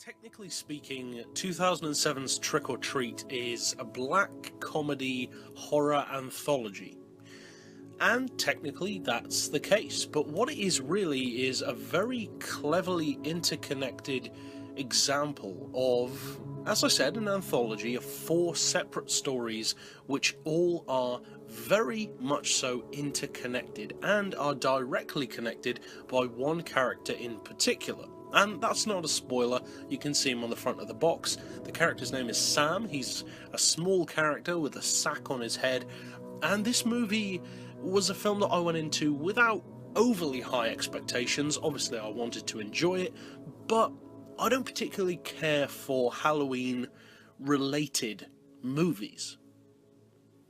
Technically speaking, 2007's Trick or Treat is a black comedy horror anthology. And technically that's the case, but what it is really is a very cleverly interconnected example of, as I said, an anthology of 4 separate stories which all are very much so interconnected and are directly connected by one character in particular. And that's not a spoiler, you can see him on the front of the box. The character's name is Sam, he's a small character with a sack on his head, and this movie was a film that I went into without overly high expectations. Obviously I wanted to enjoy it, but I don't particularly care for Halloween-related movies.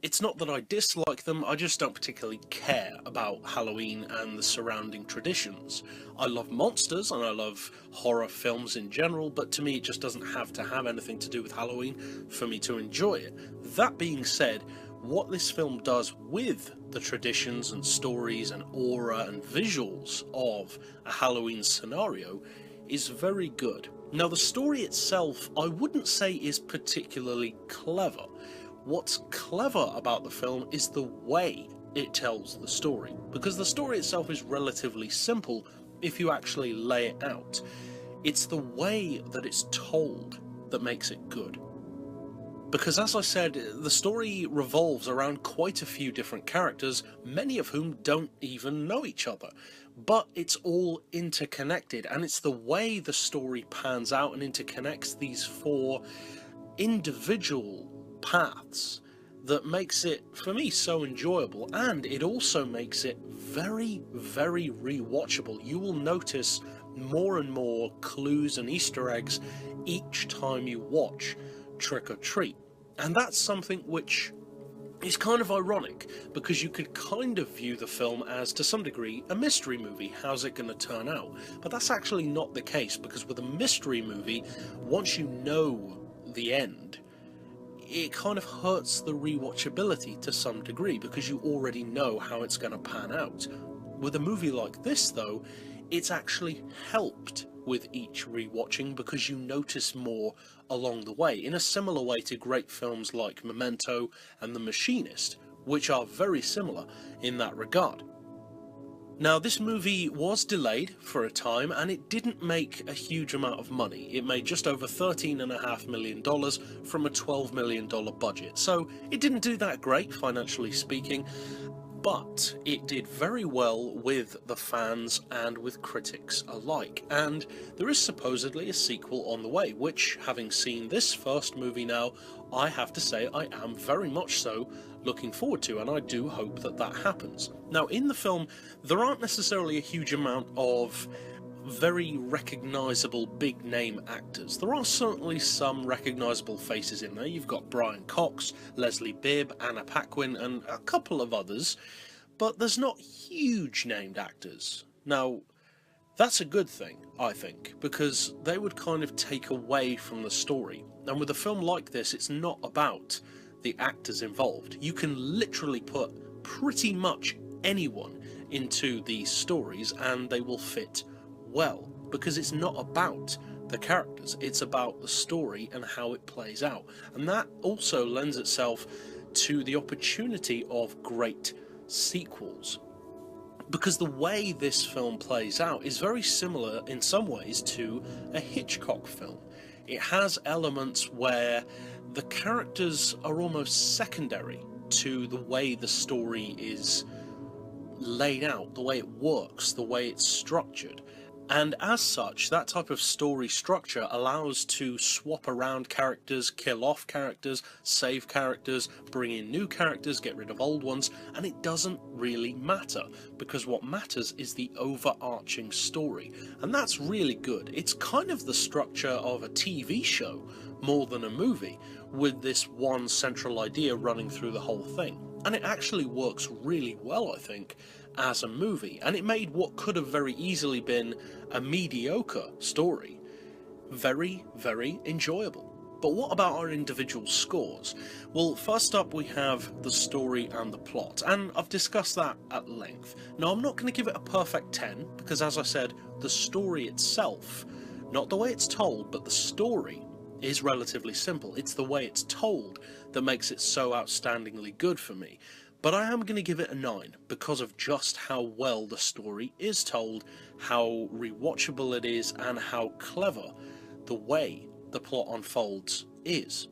It's not that I dislike them, I just don't particularly care about Halloween and the surrounding traditions. I love monsters and I love horror films in general, but to me it just doesn't have to have anything to do with Halloween for me to enjoy it. That being said, what this film does with the traditions and stories and aura and visuals of a Halloween scenario is very good. Now the story itself I wouldn't say is particularly clever. What's clever about the film is the way it tells the story, because the story itself is relatively simple if you actually lay it out. It's the way that it's told that makes it good. Because as I said, the story revolves around quite a few different characters, many of whom don't even know each other. But it's all interconnected, and it's the way the story pans out and interconnects these 4 individual paths that makes it, for me, so enjoyable, and it also makes it very, very rewatchable. You will notice more and more clues and Easter eggs each time you watch Trick or Treat, and that's something which is kind of ironic, because you could kind of view the film as, to some degree, a mystery movie. How's it going to turn out? But that's actually not the case, because with a mystery movie, once you know the end, it kind of hurts the rewatchability to some degree, because you already know how it's going to pan out. With a movie like this, though, it's actually helped with each rewatching, because you notice more along the way, in a similar way to great films like Memento and The Machinist, which are very similar in that regard. Now, this movie was delayed for a time, and it didn't make a huge amount of money. It made just over $13.5 million from a $12 million budget, so it didn't do that great, financially speaking, but it did very well with the fans and with critics alike, and there is supposedly a sequel on the way, which, having seen this first movie now, I have to say I am very much so looking forward to, and I do hope that that happens. Now, in the film, there aren't necessarily a huge amount of very recognisable big name actors. There are certainly some recognisable faces in there. You've got Brian Cox, Leslie Bibb, Anna Paquin, and a couple of others, but there's not huge named actors. Now, that's a good thing, I think, because they would kind of take away from the story. And with a film like this, it's not about the actors involved. You can literally put pretty much anyone into these stories and they will fit well, because it's not about the characters, it's about the story and how it plays out. And that also lends itself to the opportunity of great sequels, because the way this film plays out is very similar in some ways to a Hitchcock film. It has elements where the characters are almost secondary to the way the story is laid out, the way it works, the way it's structured. And as such, that type of story structure allows to swap around characters, kill off characters, save characters, bring in new characters, get rid of old ones, and it doesn't really matter, because what matters is the overarching story. And that's really good. It's kind of the structure of a TV show more than a movie, with this one central idea running through the whole thing. And it actually works really well, I think, as a movie, and it made what could have very easily been a mediocre story very, very enjoyable. But what about our individual scores? Well, first up we have the story and the plot, and I've discussed that at length. Now, I'm not going to give it a perfect 10, because as I said, the story itself Not the way it's told, but the story is relatively simple. It's the way it's told that makes it so outstandingly good for me. But I am going to give it a 9 because of just how well the story is told, how rewatchable it is, and how clever the way the plot unfolds is.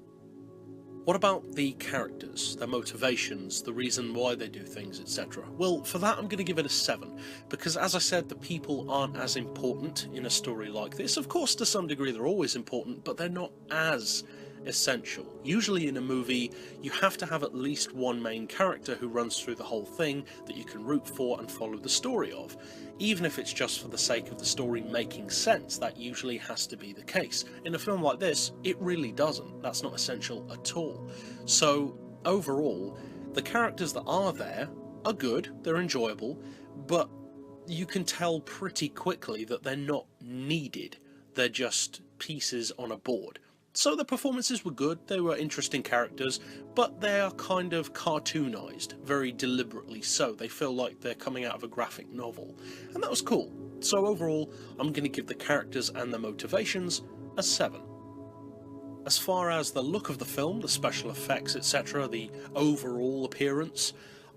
What about the characters, their motivations, the reason why they do things, etc.? Well, for that I'm going to give it a 7, because as I said, the people aren't as important in a story like this. Of course, to some degree they're always important, but they're not as essential. Usually in a movie, you have to have at least one main character who runs through the whole thing that you can root for and follow the story of. Even if it's just for the sake of the story making sense, that usually has to be the case. In a film like this, it really doesn't. That's not essential at all. So, overall, the characters that are there are good, they're enjoyable, but you can tell pretty quickly that they're not needed. They're just pieces on a board. So the performances were good, they were interesting characters, but they are kind of cartoonized, very deliberately so. They feel like they're coming out of a graphic novel, and that was cool. So overall, I'm going to give the characters and the motivations a 7. As far as the look of the film, the special effects, etc., the overall appearance,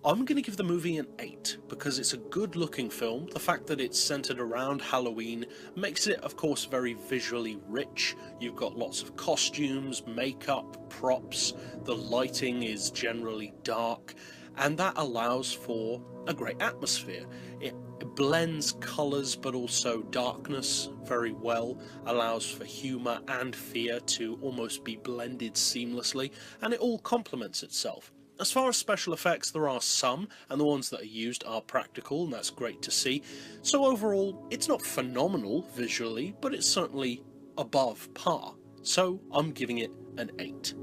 I'm going to give the movie an 8, because it's a good looking film. The fact that it's centered around Halloween makes it, of course, very visually rich. You've got lots of costumes, makeup, props, the lighting is generally dark, and that allows for a great atmosphere. It blends colours but also darkness very well, allows for humour and fear to almost be blended seamlessly, and it all complements itself. As far as special effects, there are some, and the ones that are used are practical, and that's great to see. So overall, it's not phenomenal visually, but it's certainly above par. So I'm giving it an 8.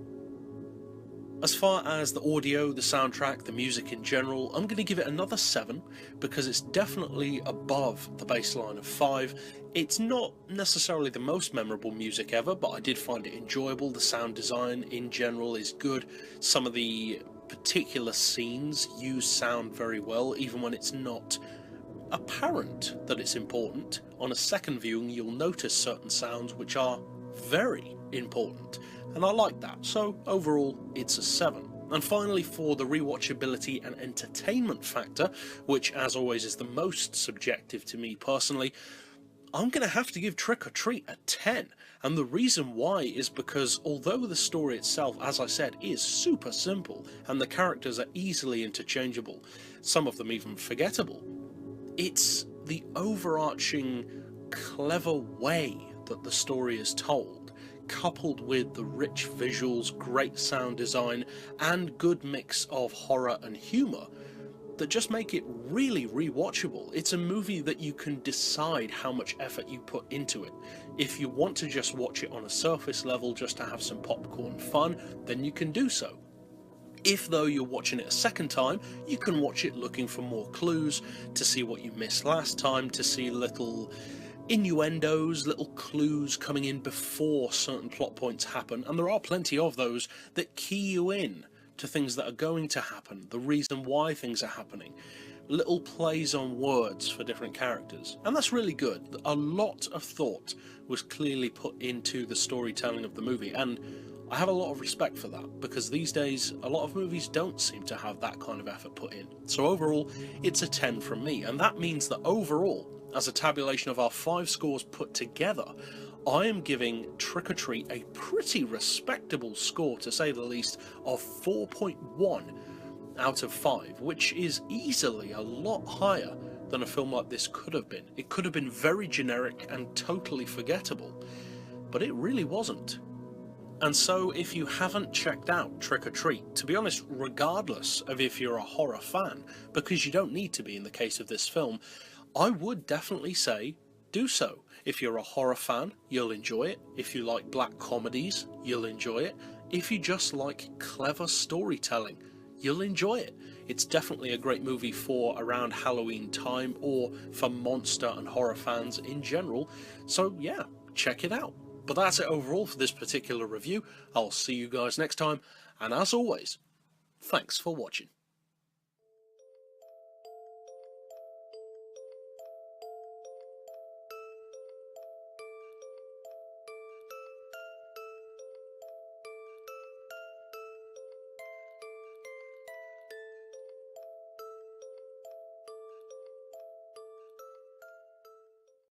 As far as the audio, the soundtrack, the music in general, I'm going to give it another 7, because it's definitely above the baseline of 5. It's not necessarily the most memorable music ever, but I did find it enjoyable. The sound design in general is good. Some of the particular scenes use sound very well, even when it's not apparent that it's important. On a second viewing, you'll notice certain sounds which are very important, and I like that. So overall, it's a 7. And finally, for the rewatchability and entertainment factor, which as always is the most subjective to me personally, I'm going to have to give Trick or Treat a 10, and the reason why is because although the story itself, as I said, is super simple, and the characters are easily interchangeable, some of them even forgettable, it's the overarching clever way that the story is told, coupled with the rich visuals, great sound design, and good mix of horror and humour, that just make it really rewatchable. It's a movie that you can decide how much effort you put into it. If you want to just watch it on a surface level just to have some popcorn fun, then you can do so. If though you're watching it a second time, you can watch it looking for more clues, to see what you missed last time, to see little innuendos, little clues coming in before certain plot points happen, and there are plenty of those that key you in to things that are going to happen, the reason why things are happening, little plays on words for different characters, and that's really good. A lot of thought was clearly put into the storytelling of the movie, and I have a lot of respect for that, because these days a lot of movies don't seem to have that kind of effort put in. So overall, it's a 10 from me, and that means that overall, as a tabulation of our 5 scores put together, I am giving Trick or Treat a pretty respectable score, to say the least, of 4.1 out of 5, which is easily a lot higher than a film like this could have been. It could have been very generic and totally forgettable, but it really wasn't. And so if you haven't checked out Trick or Treat, to be honest, regardless of if you're a horror fan, because you don't need to be in the case of this film, I would definitely say do so. If you're a horror fan, you'll enjoy it. If you like black comedies, you'll enjoy it. If you just like clever storytelling, you'll enjoy it. It's definitely a great movie for around Halloween time, or for monster and horror fans in general. So yeah, check it out. But that's it overall for this particular review. I'll see you guys next time, and as always, thanks for watching.